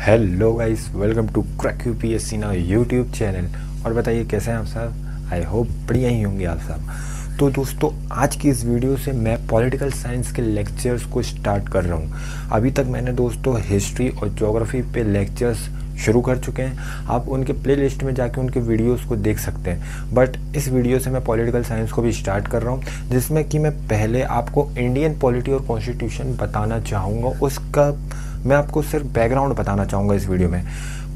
Hello guys, welcome to crack UPSC ना YouTube channel. और बताइए कैसे हैं आप सब। आई होप बढ़िया ही होंगे आप सब। तो दोस्तों, आज की इस वीडियो से मैं पॉलिटिकल साइंस के लेक्चर्स को स्टार्ट कर रहा हूं। अभी तक मैंने दोस्तों हिस्ट्री और ज्योग्राफी पे लेक्चर्स शुरू कर चुके हैं। आप उनके प्लेलिस्ट में जाके उनके वीडियोस को देख सकते हैं। बट इस वीडियो से मैं पॉलिटिकल साइंस को भी स्टार्ट कर रहा हूँ, जिसमें कि मैं पहले आपको इंडियन पॉलिटी और कॉन्स्टिट्यूशन बताना चाहूँगा। उसका मैं आपको सिर्फ बैकग्राउंड बताना चाहूँगा इस वीडियो में।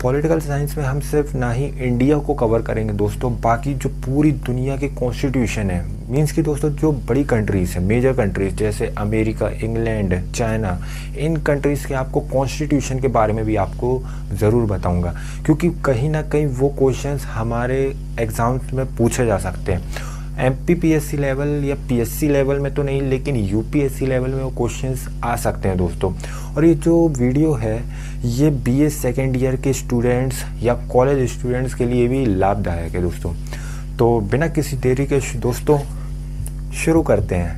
पॉलिटिकल साइंस में हम सिर्फ ना ही इंडिया को कवर करेंगे दोस्तों, बाकी जो पूरी दुनिया की कॉन्स्टिट्यूशन है, मीन्स कि दोस्तों जो बड़ी कंट्रीज़ हैं, मेजर कंट्रीज़ जैसे अमेरिका, इंग्लैंड, चाइना, इन कंट्रीज़ के आपको कॉन्स्टिट्यूशन के बारे में भी आपको ज़रूर बताऊंगा, क्योंकि कहीं ना कहीं वो क्वेश्चंस हमारे एग्ज़ाम्स में पूछे जा सकते हैं। MPPSC लेवल या PSC लेवल में तो नहीं, लेकिन UPSC लेवल में वो क्वेश्चंस आ सकते हैं दोस्तों। और ये जो वीडियो है ये BA सेकेंड ईयर के स्टूडेंट्स या कॉलेज स्टूडेंट्स के लिए भी लाभदायक है दोस्तों। तो बिना किसी देरी के दोस्तों शुरू करते हैं।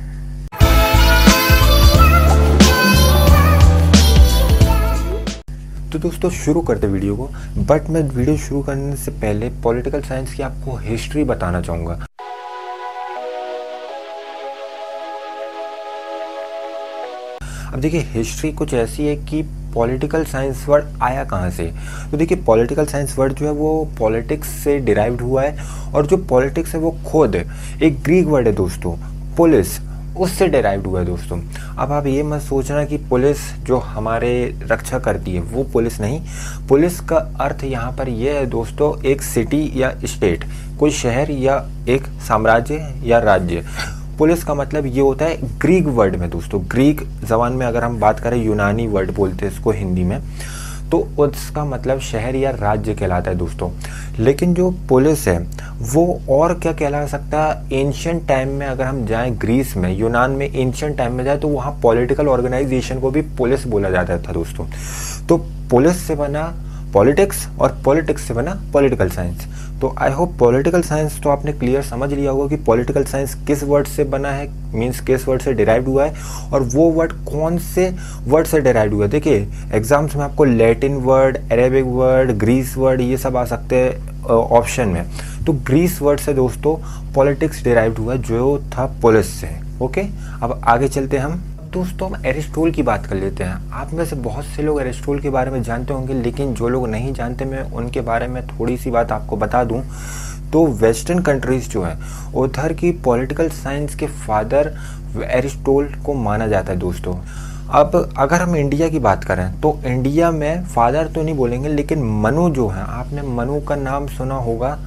तो दोस्तों शुरू करते वीडियो को, बट मैं वीडियो शुरू करने से पहले पॉलिटिकल साइंस की आपको हिस्ट्री बताना चाहूँगा। अब देखिए, हिस्ट्री कुछ ऐसी है कि पॉलिटिकल साइंस वर्ड आया कहाँ से। तो देखिए, पॉलिटिकल साइंस वर्ड जो है वो पॉलिटिक्स से डिराइव्ड हुआ है, और जो पॉलिटिक्स है वो खुद एक ग्रीक वर्ड है दोस्तों, पुलिस, उससे डिराइव्ड हुआ है दोस्तों। अब आप ये मत सोचना कि पुलिस जो हमारे रक्षा करती है वो पुलिस नहीं। पुलिस का अर्थ यहाँ पर यह है दोस्तों, एक सिटी या स्टेट, कोई शहर या एक साम्राज्य या राज्य। पुलिस का मतलब ये होता है ग्रीक वर्ड में दोस्तों, ग्रीक जबान में अगर हम बात करें, यूनानी वर्ड बोलते हैं इसको हिंदी में, तो उसका मतलब शहर या राज्य कहलाता है दोस्तों। लेकिन जो पुलिस है वो और क्या कहला सकता है, एंशिएंट टाइम में अगर हम जाएं ग्रीस में, यूनान में एंशिएंट टाइम में जाए तो वहाँ पॉलिटिकल ऑर्गेनाइजेशन को भी पुलिस बोला जाता था दोस्तों। तो पुलिस से बना पॉलिटिक्स और पॉलिटिक्स से बना पॉलिटिकल साइंस। तो आई होप पॉलिटिकल साइंस तो आपने क्लियर समझ लिया होगा कि पॉलिटिकल साइंस किस वर्ड से बना है, मीन्स किस वर्ड से डिराइव्ड हुआ है, और वो वर्ड कौन से वर्ड से डिराइव्ड हुआ है। देखिए, एग्जाम्स में आपको Latin word, Arabic word, Greece word, ये सब आ सकते हैं ऑप्शन में। तो ग्रीस वर्ड से दोस्तों पॉलिटिक्स डिराइव्ड हुआ है, जो था पुलिस से। ओके, अब आगे चलते हैं हम दोस्तों। हम एरिस्टोटल की बात कर लेते हैं। आप में से बहुत से लोग एरिस्टोटल के बारे में जानते होंगे, लेकिन जो लोग नहीं जानते, मैं उनके बारे में थोड़ी सी बात आपको बता दूं। तो वेस्टर्न कंट्रीज जो है उधर की पॉलिटिकल साइंस के फादर एरिस्टोटल को माना जाता है दोस्तों। अब अगर हम इंडिया की बात करें तो इंडिया में फादर तो नहीं बोलेंगे, लेकिन मनु जो है, आपने मनु का नाम सुना होगा,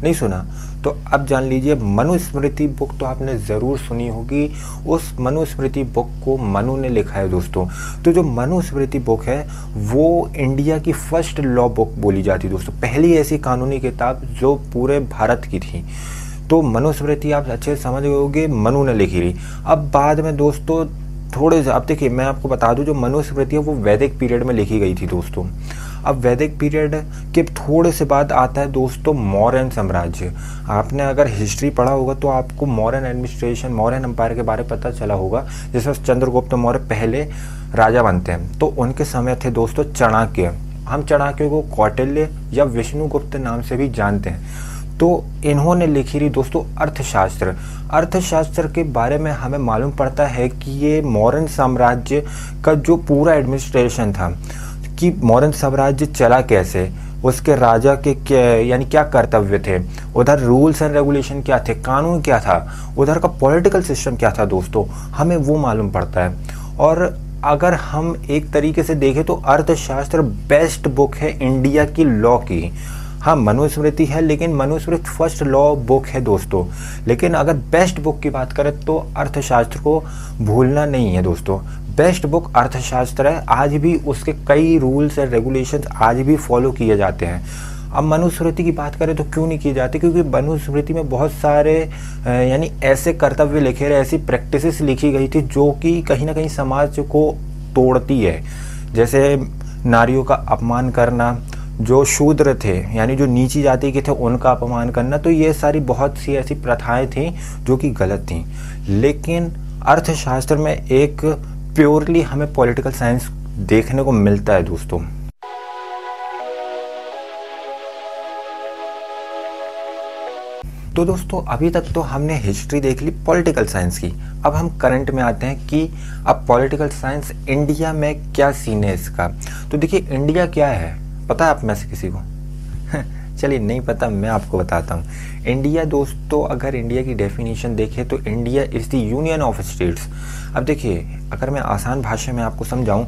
नहीं सुना तो अब जान लीजिए। मनुस्मृति बुक तो आपने ज़रूर सुनी होगी। उस मनुस्मृति बुक को मनु ने लिखा है दोस्तों। तो जो मनुस्मृति बुक है वो इंडिया की फर्स्ट लॉ बुक बोली जाती है दोस्तों, पहली ऐसी कानूनी किताब जो पूरे भारत की थी। तो मनुस्मृति आप अच्छे से समझ गए होंगे, मनु ने लिखी थी। अब बाद में दोस्तों थोड़े से, अब देखिए मैं आपको बता दूं, जो मनुस्मृति है वो वैदिक पीरियड में लिखी गई थी दोस्तों। अब वैदिक पीरियड के थोड़े से बाद आता है दोस्तों मौर्यन साम्राज्य। आपने अगर हिस्ट्री पढ़ा होगा तो आपको मौर्यन एडमिनिस्ट्रेशन, मौर्यन एम्पायर के बारे में पता चला होगा, जिसमें चंद्रगुप्त मौर्य पहले राजा बनते हैं। तो उनके समय थे दोस्तों चाणक्य। हम चाणक्य को कौटिल्य या विष्णुगुप्त नाम से भी जानते हैं। तो इन्होंने लिखी थी दोस्तों अर्थशास्त्र। अर्थशास्त्र के बारे में हमें मालूम पड़ता है कि ये मौर्यन साम्राज्य का जो पूरा एडमिनिस्ट्रेशन था, कि मौर्यन साम्राज्य चला कैसे, उसके राजा के क्या यानी क्या कर्तव्य थे, उधर रूल्स एंड रेगुलेशन क्या थे, कानून क्या था, उधर का पॉलिटिकल सिस्टम क्या था दोस्तों, हमें वो मालूम पड़ता है। और अगर हम एक तरीके से देखें तो अर्थशास्त्र बेस्ट बुक है इंडिया की लॉ की। हाँ, मनुस्मृति है, लेकिन मनुस्मृति फर्स्ट लॉ बुक है दोस्तों। लेकिन अगर बेस्ट बुक की बात करें तो अर्थशास्त्र को भूलना नहीं है दोस्तों। बेस्ट बुक अर्थशास्त्र है। आज भी उसके कई रूल्स एंड रेगुलेशंस आज भी फॉलो किए जाते हैं। अब मनुस्मृति की बात करें तो क्यों नहीं किए जाते, क्योंकि मनुस्मृति में बहुत सारे यानी ऐसे कर्तव्य लिखे रहे, ऐसी प्रैक्टिसेस लिखी गई थी जो कि कहीं ना कहीं समाज को तोड़ती है। जैसे नारियों का अपमान करना, जो शूद्र थे यानी जो नीची जाति के थे उनका अपमान करना, तो ये सारी बहुत सी ऐसी प्रथाएं थी जो कि गलत थी। लेकिन अर्थशास्त्र में एक प्योरली हमें पॉलिटिकल साइंस देखने को मिलता है दोस्तों। तो दोस्तों अभी तक तो हमने हिस्ट्री देख ली पॉलिटिकल साइंस की। अब हम करंट में आते हैं कि अब पॉलिटिकल साइंस इंडिया में क्या सीन है इसका। तो देखिए इंडिया क्या है, पता है आप में से किसी को? चलिए नहीं पता, मैं आपको बताता हूँ। इंडिया दोस्तों, अगर इंडिया की डेफिनेशन देखें तो India is the union of states. अब देखिए अगर मैं आसान भाषा में आपको समझाऊँ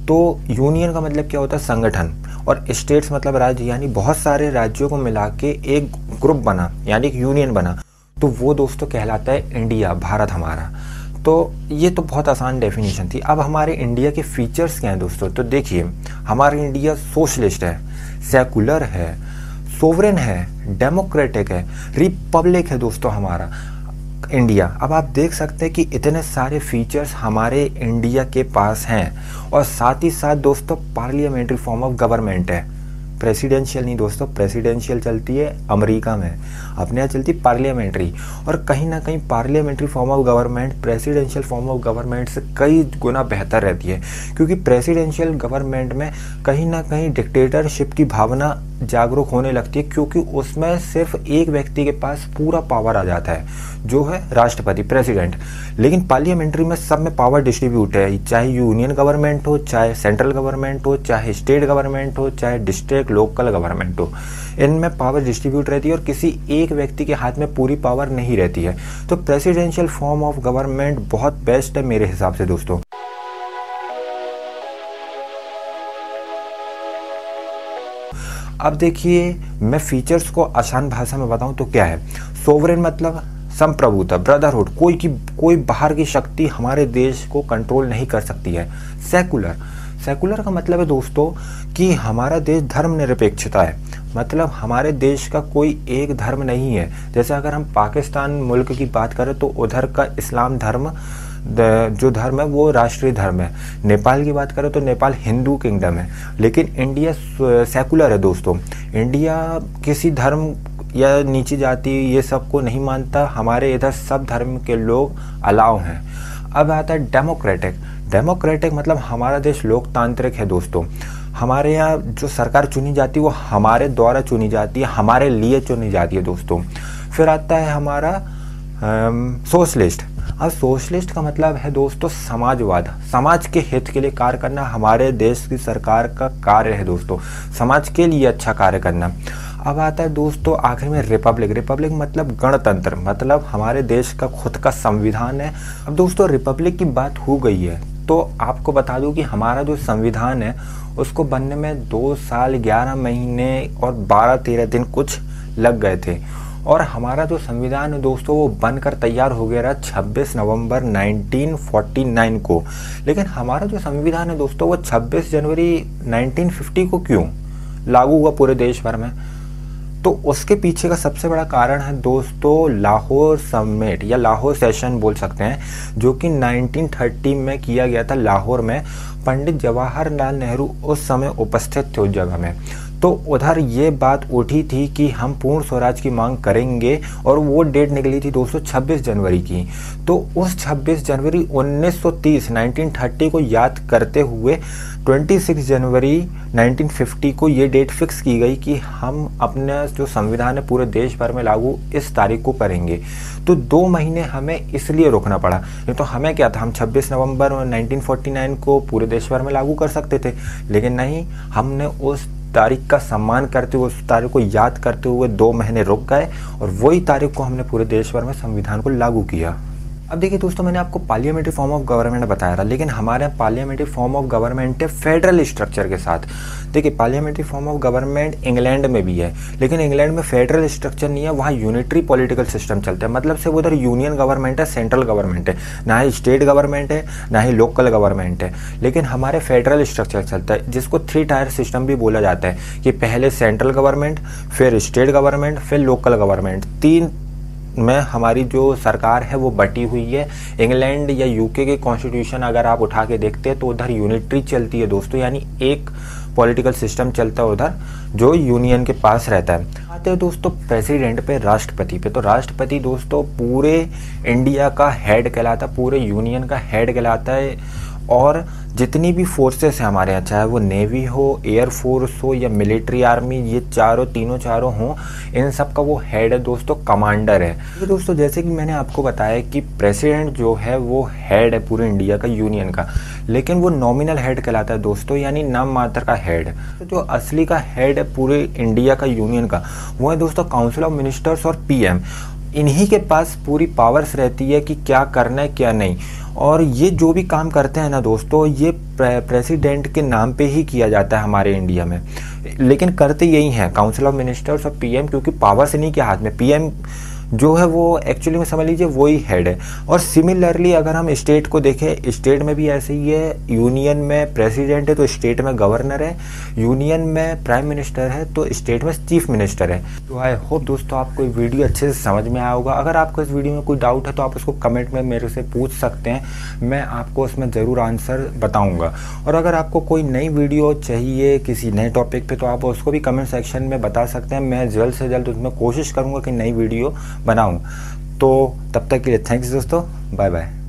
तो यूनियन का मतलब क्या होता है? संगठन, और स्टेट्स मतलब राज्य, यानी बहुत सारे राज्यों को मिला के एक ग्रुप बना यानी एक यूनियन बना, तो वो दोस्तों कहलाता है इंडिया, भारत हमारा। तो ये तो बहुत आसान डेफिनेशन थी। अब हमारे इंडिया के फीचर्स क्या हैं दोस्तों? तो देखिए हमारा इंडिया सोशलिस्ट है, सेकुलर है, सोवरेन है, डेमोक्रेटिक है, रिपब्लिक है दोस्तों हमारा इंडिया। अब आप देख सकते हैं कि इतने सारे फीचर्स हमारे इंडिया के पास हैं, और साथ ही साथ दोस्तों पार्लियामेंट्री फॉर्म ऑफ गवर्नमेंट है। प्रेसिडेंशियल नहीं दोस्तों, प्रेसिडेंशियल चलती है अमेरिका में, अपने यहाँ चलती पार्लियामेंट्री। और कहीं ना कहीं parliamentary form of government presidential form of government से कई गुना बेहतर रहती है, क्योंकि प्रेसिडेंशियल गवर्नमेंट में कहीं ना कहीं डिक्टेटरशिप की भावना जागरूक होने लगती है, क्योंकि उसमें सिर्फ एक व्यक्ति के पास पूरा पावर आ जाता है, जो है राष्ट्रपति, प्रेसिडेंट। लेकिन पार्लियामेंट्री में सब में पावर डिस्ट्रीब्यूट है, चाहे यूनियन गवर्नमेंट हो, चाहे सेंट्रल गवर्नमेंट हो, चाहे स्टेट गवर्नमेंट हो, चाहे डिस्ट्रिक्ट लोकल गवर्नमेंट हो, इनमें पावर डिस्ट्रीब्यूट रहती है और किसी एक व्यक्ति के हाथ में पूरी पावर नहीं रहती है। तो प्रेसिडेंशियल फॉर्म ऑफ गवर्नमेंट बहुत बेस्ट है मेरे हिसाब से दोस्तों। अब देखिए मैं फीचर्स को आसान भाषा में बताऊं तो क्या है। सोवरेन मतलब संप्रभुता, ब्रदरहुड, कोई बाहर की शक्ति हमारे देश को कंट्रोल नहीं कर सकती है। सेकुलर का मतलब है दोस्तों कि हमारा देश धर्मनिरपेक्षता है, मतलब हमारे देश का कोई एक धर्म नहीं है। जैसे अगर हम पाकिस्तान मुल्क की बात करें तो उधर का इस्लाम धर्म जो धर्म है वो राष्ट्रीय धर्म है। नेपाल की बात करें तो नेपाल हिंदू किंगडम है। लेकिन इंडिया सेकुलर है दोस्तों। इंडिया किसी धर्म या नीची जाति ये सब को नहीं मानता, हमारे इधर सब धर्म के लोग अलाउ हैं। अब आता है डेमोक्रेटिक मतलब हमारा देश लोकतांत्रिक है दोस्तों। हमारे यहाँ जो सरकार चुनी जाती है वो हमारे द्वारा चुनी जाती है, हमारे लिए चुनी जाती है दोस्तों। फिर आता है हमारा सोशलिस्ट। अब सोशलिस्ट का मतलब है दोस्तों समाजवाद, समाज के हित के लिए कार्य करना हमारे देश की सरकार का कार्य है दोस्तों, समाज के लिए अच्छा कार्य करना। अब आता है दोस्तों आखिर में रिपब्लिक मतलब गणतंत्र, मतलब हमारे देश का खुद का संविधान है। अब दोस्तों रिपब्लिक की बात हो गई है तो आपको बता दूं कि हमारा जो संविधान है उसको बनने में 2 साल 11 महीने और 12-13 दिन कुछ लग गए थे। और हमारा जो संविधान है दोस्तों वो बनकर तैयार हो गया 26 नवंबर 1949 को। लेकिन हमारा जो संविधान है दोस्तों वो 26 जनवरी 1950 को क्यों लागू हुआ पूरे देश भर में? तो उसके पीछे का सबसे बड़ा कारण है दोस्तों लाहौर समिट या लाहौर सेशन बोल सकते हैं, जो कि 1930 में किया गया था लाहौर में। पंडित जवाहरलाल नेहरू उस समय उपस्थित थे उस जगह में। तो उधर ये बात उठी थी कि हम पूर्ण स्वराज की मांग करेंगे, और वो डेट निकली थी दोस्तों 26 जनवरी की। तो उस 26 जनवरी 1930 को याद करते हुए 26 जनवरी 1950 को ये डेट फिक्स की गई कि हम अपना जो संविधान है पूरे देश भर में लागू इस तारीख को करेंगे। तो 2 महीने हमें इसलिए रुकना पड़ा, नहीं तो हमें क्या था, हम 26 नवंबर 1949 को पूरे देश भर में लागू कर सकते थे। लेकिन नहीं, हमने उस तारीख का सम्मान करते हुए, उस तारीख को याद करते हुए 2 महीने रुक गए, और वही तारीख को हमने पूरे देश भर में संविधान को लागू किया। अब देखिए दोस्तों मैंने आपको पार्लियामेंट्री फॉर्म ऑफ गवर्नमेंट बताया था, लेकिन हमारे यहाँ पार्लियामेंट्री फॉर्म ऑफ गवर्नमेंट है फेडरल स्ट्रक्चर के साथ। देखिए parliamentary form of government England में भी है, लेकिन इंग्लैंड में फेडरल स्ट्रक्चर नहीं है, वहाँ यूनिटरी पॉलिटिकल सिस्टम चलता है। मतलब से उधर यूनियन गवर्नमेंट है, सेंट्रल गवर्नमेंट है, ना ही स्टेट गवर्नमेंट है, ना ही लोकल गवर्नमेंट है। लेकिन हमारे फेडरल स्ट्रक्चर चलता है, जिसको 3 टायर सिस्टम भी बोला जाता है, कि पहले सेंट्रल गवर्नमेंट, फिर स्टेट गवर्नमेंट, फिर लोकल गवर्नमेंट। 3 में हमारी जो सरकार है वो बटी हुई है। इंग्लैंड या यूके के कॉन्स्टिट्यूशन अगर आप उठा के देखते हैं तो उधर यूनिटरी चलती है दोस्तों, यानी एक पॉलिटिकल सिस्टम चलता है उधर जो यूनियन के पास रहता है। आते हैं दोस्तों प्रेसिडेंट पे, राष्ट्रपति पे। तो राष्ट्रपति दोस्तों पूरे इंडिया का हेड कहलाता है, पूरे यूनियन का हेड कहलाता है, और जितनी भी फोर्सेस हैं हमारे यहाँ, चाहे वो नेवी हो, एयरफोर्स हो या मिलिट्री आर्मी, ये तीनों चारों हों, इन सब का वो हेड है दोस्तों, कमांडर है। तो दोस्तों जैसे कि मैंने आपको बताया कि प्रेसिडेंट जो है वो हेड है पूरे इंडिया का, यूनियन का, लेकिन वो नॉमिनल हेड कहलाता है दोस्तों, यानी नाम मात्र का हेड। तो जो असली का हेड है पूरे इंडिया का, यूनियन का, वो है दोस्तों काउंसिल ऑफ मिनिस्टर्स और पीएम। इन्हीं के पास पूरी पावर्स रहती है कि क्या करना है क्या नहीं, और ये जो भी काम करते हैं ना दोस्तों, ये प्रेसिडेंट के नाम पे ही किया जाता है हमारे इंडिया में, लेकिन करते यही हैं काउंसिल ऑफ मिनिस्टर्स और पीएम, क्योंकि पावर्स इन्हीं के हाथ में। पीएम जो है वो एक्चुअली में समझ लीजिए वही हेड है। और सिमिलरली अगर हम स्टेट को देखें, स्टेट में भी ऐसे ही है, यूनियन में प्रेसिडेंट है तो स्टेट में गवर्नर है, यूनियन में प्राइम मिनिस्टर है तो स्टेट में चीफ मिनिस्टर है। तो आई होप दोस्तों आपको ये वीडियो अच्छे से समझ में आया होगा। अगर आपको इस वीडियो में कोई डाउट है तो आप उसको कमेंट में मेरे से पूछ सकते हैं, मैं आपको उसमें ज़रूर आंसर बताऊँगा। और अगर आपको कोई नई वीडियो चाहिए किसी नए टॉपिक पर, तो आप उसको भी कमेंट सेक्शन में बता सकते हैं। मैं जल्द से जल्द उसमें कोशिश करूँगा कि नई वीडियो बनाऊं। तो तब तक के लिए थैंक्स दोस्तों, बाय बाय।